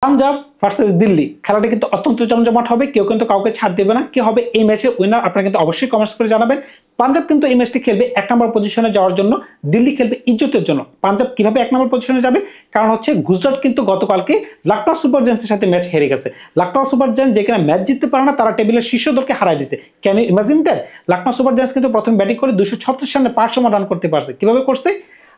Punjab versus Delhi খেলাটা কিন্তু অত্যন্ত জমজমাট হবে, কেউ কিন্তু কাউকে ছাড় দেবে না। কে হবে এই ম্যাচের উইনার আপনারা কিন্তু অবশ্যই কমেন্টস করে জানাবেন। পাঞ্জাব কিন্তু এই ম্যাচটি খেলবে 1 নম্বর পজিশনে যাওয়ার জন্য, দিল্লি খেলবে ইজ্জতের জন্য। পাঞ্জাব কিভাবে 1 নম্বর পজিশনে যাবে, কারণ হচ্ছে গুজরাট কিন্তু গতকালকে লখনউ সুপার জায়ান্টসের সাথে ম্যাচ হেরে গেছে। লখনউ সুপার জায়ান্টস যেখানে ম্যাচ জিততে পারে না, তারা টেবিলের শীর্ষ দলকে হারায় দিয়েছে। Can you imagine that? Lucknow super giants কিন্তু প্রথম ব্যাটিং করে 236 রানে 5 রান করতে পারছে। কিভাবে করছে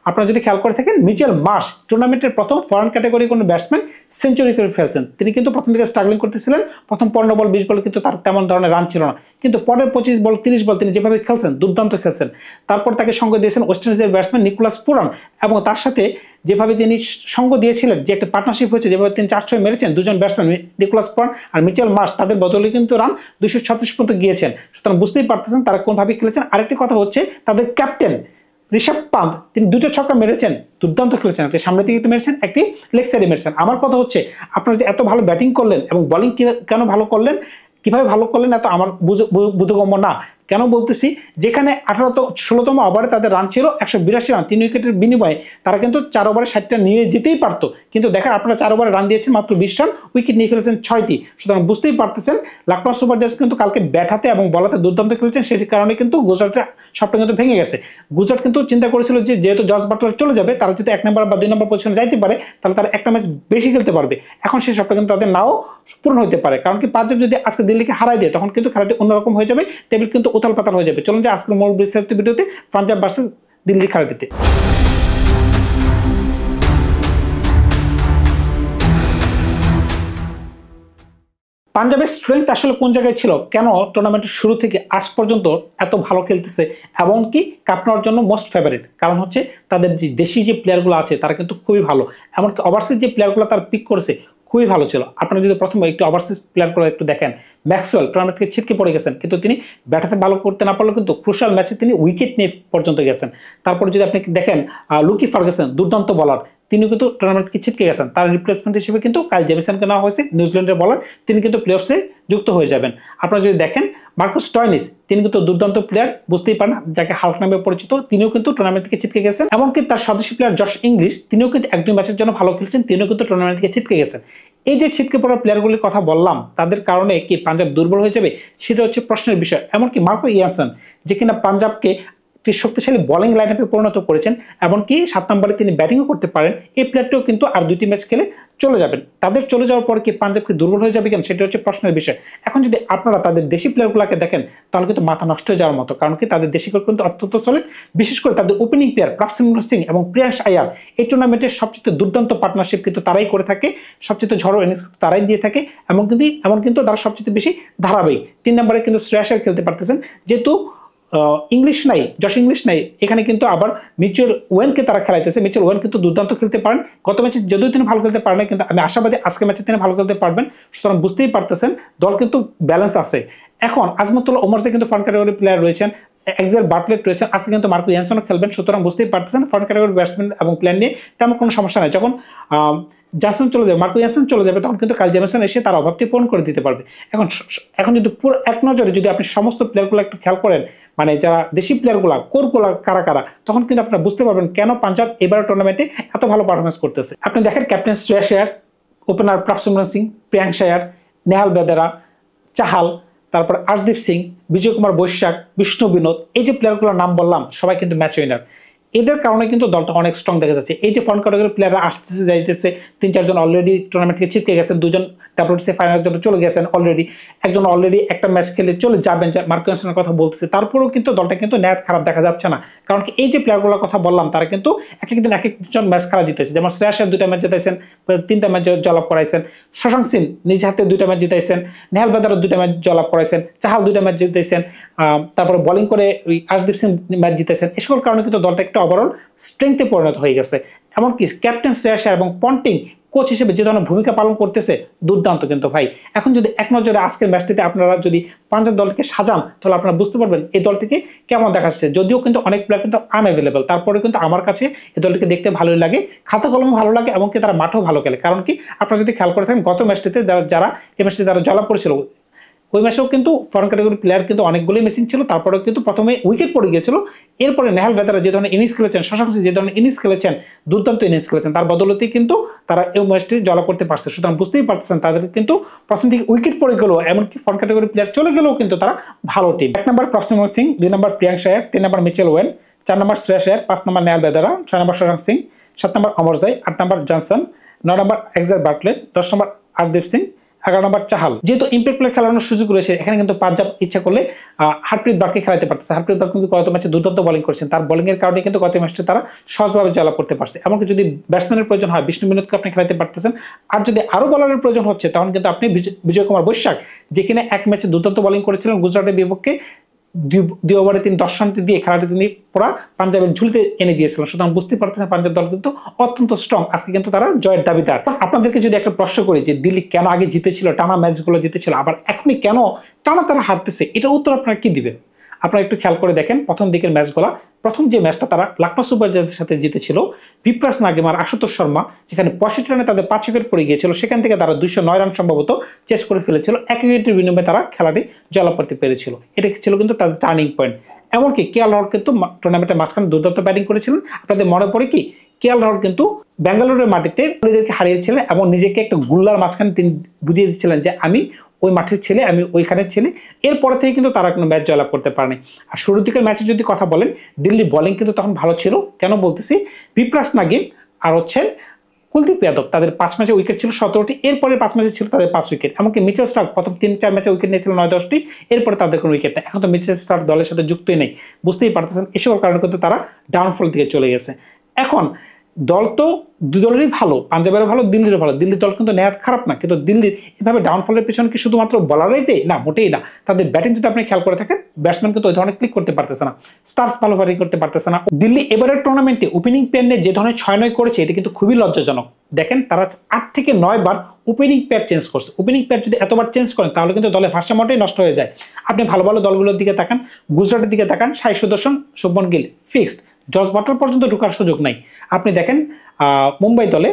আপনারা যদি খেয়াল করে থাকেন, মিচেল মার্শ টুর্নামেন্টের প্রথম ফরেন ক্যাটাগরি কোনো ব্যাটসম্যান সেঞ্চুরি করে ফেলছেন। তিনি কিন্তু প্রথম দিকে স্ট্রাগলিং করতেছিলেন, প্রথম 15 বল 20 বলে কিন্তু তার তেমন ধরনের রান ছিল না, কিন্তু পরের 25 বল 30 বল তিনি যেভাবে খেলছেন দুর্দান্ত খেলছেন। তারপর তাকে সঙ্গ দিয়েছেন ওয়েস্ট ইন্ডিজের ব্যাটসম্যান নিকোলাস পুরান, এবং তার সাথে যেভাবে তিনি সঙ্গ দিয়েছিলেন, যে একটা পার্টনারশিপ হয়েছে, যেভাবে তিনি 4-6 মেরেছেন দুজন ব্যাটসম্যান নিকোলাস পুরান আর মিচেল মার্শ, তাদের বদলে কিন্তু রান 236 পর্যন্ত গিয়েছেন। সুতরাং বুঝতেই পারতেছেন তারা কোনভাবে খেলেছেন। আরেকটি কথা হচ্ছে তাদের ক্যাপ্টেন ঋষভ পান্ত, তিনি 2টা ছক্কা মেরেছেন, দুর্দান্ত খেলেছেন। একটি সামনে থেকে মেরেছেন, একটি লেগ সাইডে মেরেছেন। আমার কথা হচ্ছে আপনারা যে এত ভালো ব্যাটিং করলেন এবং বোলিং কেন ভালো করলেন, কিভাবে ভালো করলেন, এত আমার বোধগম্য না। কেন বলতেছি, যেখানে 16তম ওভারে তাদের রান ছিল 182 রান, 3 উইকেটের বিনিময়ে তারা কিন্তু 4 ওভারে 60টা নিয়ে যেতেই পারতো, কিন্তু দেখেন আপনারা 4 ওভারে রান দিয়েছেন মাত্র 20 রান, উইকেট নিয়ে ফেলেছেন 6টি। সুতরাং বুঝতেই পারতেছেন লখনউ সুপার জায়ান্টস কিন্তু কালকে ব্যাট হাতে এবং বলাতে দুর্দান্ত খেলেছেন, সেই কারণে কিন্তু গুজরাটের সবটা কিন্তু ভেঙে গেছে। গুজরাট কিন্তু চিন্তা করেছিল যে যেহেতু জস বাটলার চলে যাবে, তারা যদি 1 নম্বর বা 2 নম্বর পজিশনে যাইতে পারে, তাহলে তারা একটা ম্যাচ বেশি খেলতে পারবে। এখন সেই সবটা কিন্তু তাদের নাও পূরণ হতে পারে, কারণ কি পাঞ্জাব যদি আজকে দিল্লিকে হারাই দেয়, তখন কিন্তু খেলাটি অন্যরকম হয়ে যাবে, টেবিল কিন্তু উথাল পাতাল হয়ে যাবে। চলুন যে আজকের মূল বিস্তারিত ভিডিওতে পাঞ্জাব ভার্সেস দিল্লির খেলাটিতে। পাঞ্জাবের স্ট্রেংথ আসলে কোন জায়গায় ছিল, কেন টুর্নামেন্টের শুরু থেকে আজ পর্যন্ত এত ভালো খেলতেছে, এবং কি কাপ নেওয়ার জন্য মোস্ট ফেভারিট? কারণ হচ্ছে তাদের যে দেশি যে প্লেয়ারগুলো আছে তারা কিন্তু খুবই ভালো, এমনকি ওভারসিজ যে প্লেয়ারগুলো তারা পিক করেছে খুবই ভালো ছিল। আপনারা যদি প্রথমে একটু ওভারসিজ প্লেয়ারগুলো একটু দেখেন, ম্যাক্সওয়েল টুর্নামেন্ট থেকে ছিটকে পড়ে গেছেন, কিন্তু তিনি ব্যাটাতে ভালো করতে না পারলেও কিন্তু ক্রুশাল ম্যাচে তিনি উইকেট নিয়ে পর্যন্ত গেছেন। তারপরে যদি আপনি দেখেন লুকি ফার্গুসন, দুর্দান্ত বলার, তিনি কিন্তু টুর্নামেন্ট থেকে ছিটকে গেছেন। তার রিপ্লেসমেন্ট হিসেবে কিন্তু কাইল জেমিসনকে নেওয়া হয়েছে, নিউজিল্যান্ডের বলার, তিনি কিন্তু প্লে অফসে যুক্ত হয়ে যাবেন। আপনারা যদি দেখেন মার্কাস স্টয়নিস, তিনি কিন্তু দুর্দান্ত প্লেয়ার, বুঝতেই পারেন যাকে হাল্ক নামে পরিচিত, তিনিও কিন্তু টুর্নামেন্ট থেকে ছিটকে গেছেন। এমনকি তার স্বদেশী প্লেয়ার জশ ইংলিশ, তিনিও কিন্তু 1-2 ম্যাচের জন্য ভালো খেলছেন, তিনিও কিন্তু টুর্নামেন্ট থেকে ছিটকে গেছেন। এই যে ছিটকে পড়া প্লেয়ারগুলির কথা বললাম, তাদের কারণে কি পাঞ্জাব দুর্বল হয়ে যাবে, সেটা হচ্ছে প্রশ্নের বিষয়। এমনকি মার্কো ইয়ানসন, যে কিনা পাঞ্জাবকে একটি শক্তিশালী বোলিং লাইন আপে পরিণত করেছেন, এমনকি 7 নম্বরে তিনি ব্যাটিংও করতে পারেন, এই প্লেয়ারটিও কিন্তু আর 2টি ম্যাচ খেলে চলে যাবেন। তাদের চলে যাওয়ার পর কি পাঞ্জাবকে দুর্বল হয়ে যাবে কেন, সেটা হচ্ছে প্রশ্নের বিষয়। এখন যদি আপনারা তাদের দেশি প্লেয়ারগুলোকে দেখেন, তাহলে কিন্তু মাথা নষ্ট হয়ে যাওয়ার মতো, কারণ কি তাদের দেশি প্লেয়ার কিন্তু অত্যন্ত সলিড। বিশেষ করে তাদের ওপেনিং প্লেয়ার প্রাপসিমরন সিং এবং প্রিয়াংশ আয়ার, এই টুর্নামেন্টের সবচেয়ে দুর্দান্ত পার্টনারশিপ কিন্তু তারাই করে থাকে, সবচেয়ে ঝড়ো ইনিংস তারাই দিয়ে থাকে, এমন কিন্তু তারা সবচেয়ে বেশি ধারাবাহিক। 3 নম্বরে কিন্তু শ্রেয়াস আয়ার খেলতে পারতেছেন, যেহেতু ইংলিশ নাই, জশ ইংলিশ নাই, এখানে কিন্তু আবার মিচেল ওয়েনকে তারা খেলাইতেছে। মিচেল ওয়েন কিন্তু দুর্দান্ত খেলতে পারেন, গত ম্যাচে যদিও তিনি ভালো খেলতে পারেন, কিন্তু আমি আশাবাদী আজকের ম্যাচে তিনি ভালো খেলতে পারবেন। সুতরাং বুঝতেই পারতেছেন দল কিন্তু ব্যালেন্স আছে। এখন আজমতুল্লাহ ওমরসে কিন্তু ফ্রন্ট ক্যাটাগরি প্লেয়ার রয়েছেন, এক্সেল বাটলেট রয়েছেন, আজকে কিন্তু মার্কো ইয়ানসনও খেলবেন। সুতরাং বুঝতেই পারতেছেন ফ্রন্ট ক্যাটাগরি ব্যাটসম্যান এবং প্লেয়ার নিয়ে তেমন কোনো সমস্যা নেই। যখন জনসন চলে যাবে, মার্কো ইয়ানসন চলে যাবে, তখন কিন্তু কাইল জেমিসন এসে তার অভাবটি পূরণ করে দিতে পারবে। এখন যদি পুরো এক নজরে যদি আপনি সমস্ত প্লেয়ারগুলো একটু খেয়াল করেন, মানে যারা দেশি প্লেয়ারগুলো কোরগুলো কারা কারা, তখন কিন্তু আপনারা বুঝতে পারবেন কেন পাঞ্জাব এবার টুর্নামেন্টে এত ভালো পারফরমেন্স করতেছে। আপনি দেখেন ক্যাপ্টেন শ্রেয়াস আয়ার, ওপেনার প্রাপসিমরন সিং, প্রিয়াংশ আয়ার, নেহাল বেদেরা, চাহাল, তারপর আশদীপ সিং, বিজয় কুমার বৈশাখ, বিষ্ণু বিনোদ, এই যে প্লেয়ারগুলোর নাম বললাম সবাই কিন্তু ম্যাচ উইনার। এদের কারণে কিন্তু দলটা অনেক স্ট্রং দেখা যাচ্ছে। এই যে ফ্রন্ট ক্যাটাগরি প্লেয়াররা আসতেছে যাইতেছে, 3-4 জন অলরেডি টুর্নামেন্ট থেকে ছিটকে গেছেন, 2 জন WTC ফাইনালের জন্য চলে গেছেন অলরেডি, একজন অলরেডি একটা ম্যাচ খেলে চলে যাবেন, মার্কো ইয়ানসনের কথা বলতেছে। তারপরেও কিন্তু দলটা কিন্তু ন্যায় খারাপ দেখা যাচ্ছে না, কারণ কি এই যে প্লেয়ারগুলোর কথা বললাম তারা কিন্তু এক একজন ম্যাচ খেলা জিতেছে। যেমন শ্রেয়াস আয়ার 2টা ম্যাচ জিতাইছেন, 3টা ম্যাচ জয়লাভ করাইছেন, শশাঙ্ক সিং নিজ হাতে 2টা ম্যাচ জিতাইছেন, নেহাল বেদারও 2টা ম্যাচ জয়লাভ করাইছেন, চাহাল 2টা ম্যাচ জিতাইছেন, তারপরে বোলিং করে আশদীপ সিং ম্যাচ জিতেছেন। এসব কারণে কিন্তু দলটা একটা ওভারঅল স্ট্রেংথে পরিণত হয়ে গেছে। এমনকি ক্যাপ্টেন শ্রেয়াস আয়ার এবং পন্টিং কোচ হিসেবে যে ধরনের ভূমিকা পালন করতেছে দুর্দান্ত কিন্তু ভাই। এখন যদি এক নজরে আজকের ম্যাচটিতে আপনারা যদি পাঞ্জাব দলকে সাজান, তাহলে আপনারা বুঝতে পারবেন এই দলটিকে কেমন দেখাচ্ছে। যদিও কিন্তু অনেক প্লেয়ার কিন্তু আনঅ্যাভেলেবল, তারপরে কিন্তু আমার কাছে এই দলটিকে দেখতে ভালোই লাগে, খাতা কলমে ভালো লাগে, এমনকি তারা মাঠেও ভালো খেলে। কারণ কি আপনারা যদি খেয়াল করে থাকেন গত ম্যাচটিতে যারা এই ম্যাচটিতে যারা জয়লাভ করেছিল, ওই ম্যাচেও কিন্তু ফরেন ক্যাটাগরি প্লেয়ার কিন্তু অনেকগুলোই মিসিং ছিল, তারপরেও কিন্তু প্রথমে উইকেট পড়ে গিয়েছিল। এরপরে নেহাল ভেদারা যে ধরনের ইনিংস খেলেছেন, শশাঙ্ক যে ধরনের ইনিংস খেলেছেন, দুর্দান্ত ইনিংস খেলেছেন, তার বদলতে কিন্তু তারা এই ম্যাচটি জয় করতে পারছে। সুতরাং বুঝতেই পারছেন তাদের কিন্তু প্রথম থেকে উইকেট পড়ে গেলেও, এমনকি ফরেন ক্যাটাগরি প্লেয়ার চলে গেলেও কিন্তু তারা ভালো team. 1 number Prosenjit Singh, 2 number Priyank Iyer, 3 number Mitchell when, 4 নম্বর শ্রেয়াস আয়ার, 5 নম্বর নেহাল ভেদারা, 6 নম্বর শশাঙ্ক সিং, 7 নম্বর অমর জাই, 8 নম্বর জনসন, 9 নম্বর এক্সার বার্টলেট, 10 নম্বর হরদীপ সিং, 11 নম্বর চাহাল। যেহেতু ইম্প্যাক্ট প্লেয়ার খেলানোর সুযোগ রয়েছে, এখানে কিন্তু পাঞ্জাব ইচ্ছা করলে হারপ্রীত ব্রারকে খেলাতে পারতেছে। হারপ্রীত ব্রার কিন্তু গত ম্যাচে দুর্দান্ত বোলিং করেছেন, তার বোলিং এর কারণে কিন্তু গত ম্যাচটা তারা সহজভাবে জয়লাভ করতে পারছে। এমনকি যদি ব্যাটসম্যানের প্রয়োজন হয়, বিষ্ণু বিনোদকে আপনি খেলাতে পারতেছেন। আর যদি আরো বলারের প্রয়োজন হচ্ছে, তখন কিন্তু আপনি বিজয় কুমার বৈশাখ, যে কিনা এক ম্যাচে দুর্দান্ত বোলিং করেছিলেন গুজরাটের বিপক্ষে, 2 ওভারে তিনি 10 রান দিয়ে খেলাটি তিনি পুরা পাঞ্জাবের ঝুলিতে এনে দিয়েছিলেন। সুতরাং বুঝতে পারতেছেন পাঞ্জাব দল কিন্তু অত্যন্ত স্ট্রং। আজকে কিন্তু তারা জয়ের দাবিদার। আপনাদেরকে যদি একটা প্রশ্ন করি যে দিল্লি কেন আগে জিতেছিল, টানা ম্যাচগুলো জিতেছিল, আবার এখনই কেন টানা তারা হারতেছে, এটা উত্তর আপনারা কি দিবেন? আপনারা একটু খেয়াল করে দেখেন প্রথম দিকের ম্যাচগুলো। প্রথম যে ম্যাচটা তারা লখনৌ সুপার জায়ান্টসের সাথে জিতেছিল, বিপ্রাস নাগেমার, আশুতোষ শর্মা, যেখানে 65 রানে তাদের 5 উইকেট পড়ে গিয়েছিল, সেখান থেকে তারা 209 রান সম্ভবত চেস করে ফেলেছিল। 1 উইকেটের বিনিময়ে তারা খেলাটি জয়লাভ করতে পেরেছিল। এটা ছিল কিন্তু তাদের টার্নিং পয়েন্ট। এমনকি কেএল রাহুল কিন্তু টুর্নামেন্টের মাঝখানে দুর্দান্ত ব্যাটিং করেছিলেন। আপনাদের মনে পড়ে কি, কেএল রাহুল কিন্তু বেঙ্গালুরুর মাটিতে প্লেয়ারদেরকে হারিয়েছিলেন এবং নিজেকে একটা গুল্লার মাঝখানে তিনি বুঝিয়ে দিচ্ছিলেন যে আমি ওই মাঠের ছেলে, আমি ওইখানের ছেলে। এরপরে থেকে কিন্তু তারা কোনো ম্যাচ জয়লাভ করতে পারেনি। আর শুরুর দিকের ম্যাচে যদি কথা বলেন, দিল্লি বোলিং কিন্তু তখন ভালো ছিল। কেন বলতেছি, বিপ্রাস নাগিম আর হচ্ছেন কুলদীপ যাদব, তাদের 5 ম্যাচে উইকেট ছিল 17টি, এরপরে 5 ম্যাচে ছিল তাদের 5 উইকেট। এমনকি মিচেল স্টার্ক প্রথম 3-4 ম্যাচে উইকেট নিয়েছিল 9-10টি, এরপরে তাদের কোনো উইকেট নেই। এখন তো মিচেল স্টার্ক দলের সাথে যুক্তই নেই। বুঝতেই পারতেছেন এসব কারণে কিন্তু তারা ডাউনফল দিকে চলে গেছে। এখন দল তো দুই দলেরই ভালো, পাঞ্জাবেরও ভালো, দিল্লিরও ভালো। দিল্লির দল কিন্তু নেহাত খারাপ না, কিন্তু দিল্লির এভাবে ডাউনফলের পেছনে কি শুধুমাত্র বলারই দেয়? না, মোটেই না। তাদের ব্যাটিং যদি আপনি খেয়াল করে থাকেন, ব্যাটসম্যান কিন্তু ওই ধরনের ক্লিক করতে পারতেছে না, স্টার্স ভালো ব্যাটিং করতে পারতেছে না। দিল্লি এবারের টুর্নামেন্টে ওপেনিং পেয়ার নিয়ে যে ধরনের 6-9 করেছে, এটা কিন্তু খুবই লজ্জাজনক। দেখেন তারা 8 থেকে 9 বার ওপেনিং পেয়ার চেঞ্জ করছে। ওপেনিং পেয়ার যদি এতবার চেঞ্জ করেন, তাহলে কিন্তু দলের ভারসাম্যটাই নষ্ট হয়ে যায়। আপনি ভালো ভালো দলগুলোর দিকে তাকান, গুজরাটের দিকে তাকান, Sai Sudharsan, Shubman Gill fixed, Jos Buttler পর্যন্ত ঢোকার সুযোগ নাই। আপনি দেখেন মুম্বাই দলে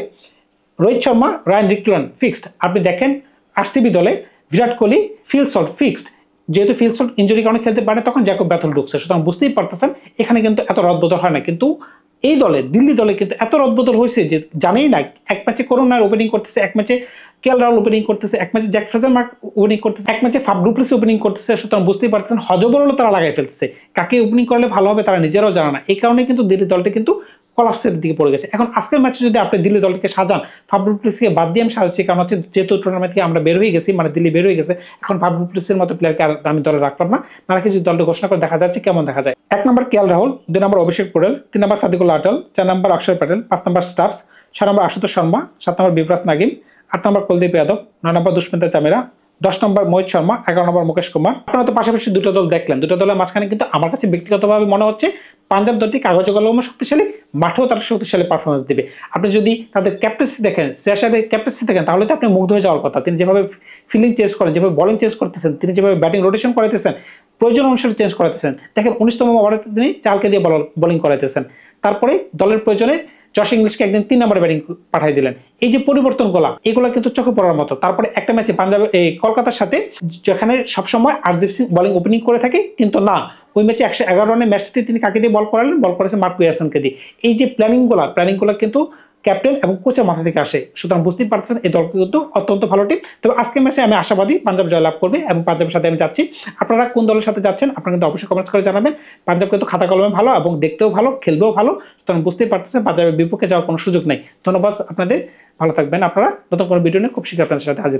Rohit Sharma, Ryan Rickelton fixed. আপনি দেখেন আরসিবি দলে Virat Kohli, Phil Salt fixed. যেহেতু ফিল সল্ট ইনজুরি কারণে খেলতে পারে, তখন জ্যাকব ব্যাথল ঢুকছে। সুতরাং বুঝতেই পারতেছেন এখানে কিন্তু এত রদবদল হয় না। কিন্তু এই দলে, দিল্লি দলে কিন্তু এত রদবদল হয়েছে যে জানেই না। এক ম্যাচে করোনার ওপেনিং করতেছে, এক ম্যাচে কেএল রাহুল ওপেনিং করতেছে, এক ম্যাচে জ্যাক ফ্রেজার মার্ক ওপেনিং করতেছে, এক ম্যাচে ফাফ ডু প্লেসিস ওপেনিং করতেছে। সুতরাং বুঝতেই পারতেছেন হজবরল তারা লাগাই ফেলতেছে। কাকে ওপেনিং করলে ভালো হবে তারা নিজেরাও জানে না। এই কারণে কিন্তু দিল্লি দলটি কিন্তু কলাপসের দিকে পড়ে গেছে। এখন আজকের ম্যাচে যদি আপনি দিল্লি দলকে সাজান, ফাফ ডু প্লেসিসকে বাদ দিয়ে আমি সাজাচ্ছি, কারণ হচ্ছে যেহেতু টুর্নামেন্ট থেকে আমরা বের হয়ে গেছি, মানে দিল্লি বের হয়ে গেছে, এখন ফাফ ডু প্লেসিসের মতো প্লেয়ারকে আর আমি দলে রাখলাম না। নাকি যদি দলটা ঘোষণা করে দেখা যাচ্ছে কেমন দেখা যায়। 1 নম্বর কেএল রাহুল, 2 নম্বর অভিষেক পোরেল, 3 নম্বর সাদিকুল্লাহ আটাল, 4 নম্বর অক্ষর প্যাটেল, 5 নম্বর স্টাফস, 6 নম্বর আশুতোষ শর্মা, 7 নম্বর বিপ্রাস নাগিম, 8 নম্বর কুলদীপ যাদব, 9 নম্বর দুষ্মিতা চামেরা, 10 নম্বর মোহিত শর্মা, 11 নম্বর মুকেশ কুমার। আপনারা তো পাশাপাশি দুটো দল দেখলেন। দুটো দলের মাঝখানে কিন্তু আমার কাছে ব্যক্তিগতভাবে মনে হচ্ছে পাঞ্জাব দলটি কাগজে কলমে শক্তিশালী, মাঠেও তারা শক্তিশালী পারফরমেন্স দিবে। আপনি যদি তাদের ক্যাপ্টেন্সি দেখেন, শ্রেয়াসের ক্যাপ্টেন্সি দেখেন, তাহলে তো আপনি মুগ্ধ হয়ে যাওয়ার কথা। তিনি যেভাবে ফিল্ডিং চেঞ্জ করেন, যেভাবে বোলিং চেঞ্জ করতেছেন, তিনি যেভাবে ব্যাটিং রোটেশন করাইতেছেন, প্রয়োজন অনুসারে চেঞ্জ করাইতেছেন। দেখেন 19তম ওভারে তিনি চালকে দিয়ে বোলিং করাইতেছেন। তারপরে দলের প্রয়োজনে জশ ইংলিশকে একদিন 3 নম্বরে ব্যাটিং পাঠিয়ে দিলেন। এই যে পরিবর্তনগুলো, এগুলো কিন্তু চোখে পড়ার মতো। তারপরে একটা ম্যাচে পাঞ্জাবের কলকাতার সাথে, যেখানে সবসময় হরদীপ সিং বোলিং ওপেনিং করে থাকে, কিন্তু না, ওই ম্যাচে 111 রানের ম্যাচটিতে তিনি কাকে দিয়ে বল করালেন? বল করেছেন মার্ক উইলিয়ামসনকে দিয়ে। এই যে প্ল্যানিংগুলো কিন্তু ক্যাপ্টেন এবং কোচের মাথা থেকে আসে। সুতরাং বুঝতেই পারছেন এই দল কিন্তু অত্যন্ত ভালো টিম। তবে আজকের ম্যাচে আমি আশাবাদী পাঞ্জাব জয়লাভ করবে এবং পাঞ্জাবের সাথে আমি যাচ্ছি। আপনারা কোন দলের সাথে যাচ্ছেন আপনারা কিন্তু অবশ্যই কমেন্টস করে জানাবেন। পাঞ্জাব কিন্তু খাতা কলমে ভালো এবং দেখতেও ভালো, খেলবেও ভালো। সুতরাং বুঝতেই পারতেছেন পাঞ্জাবের বিপক্ষে যাওয়ার কোনো সুযোগ নেই। ধন্যবাদ আপনাদের, ভালো থাকবেন। আপনারা নতুন কোনো ভিডিও নিয়ে খুব শীঘ্র আপনাদের সাথে হাজির।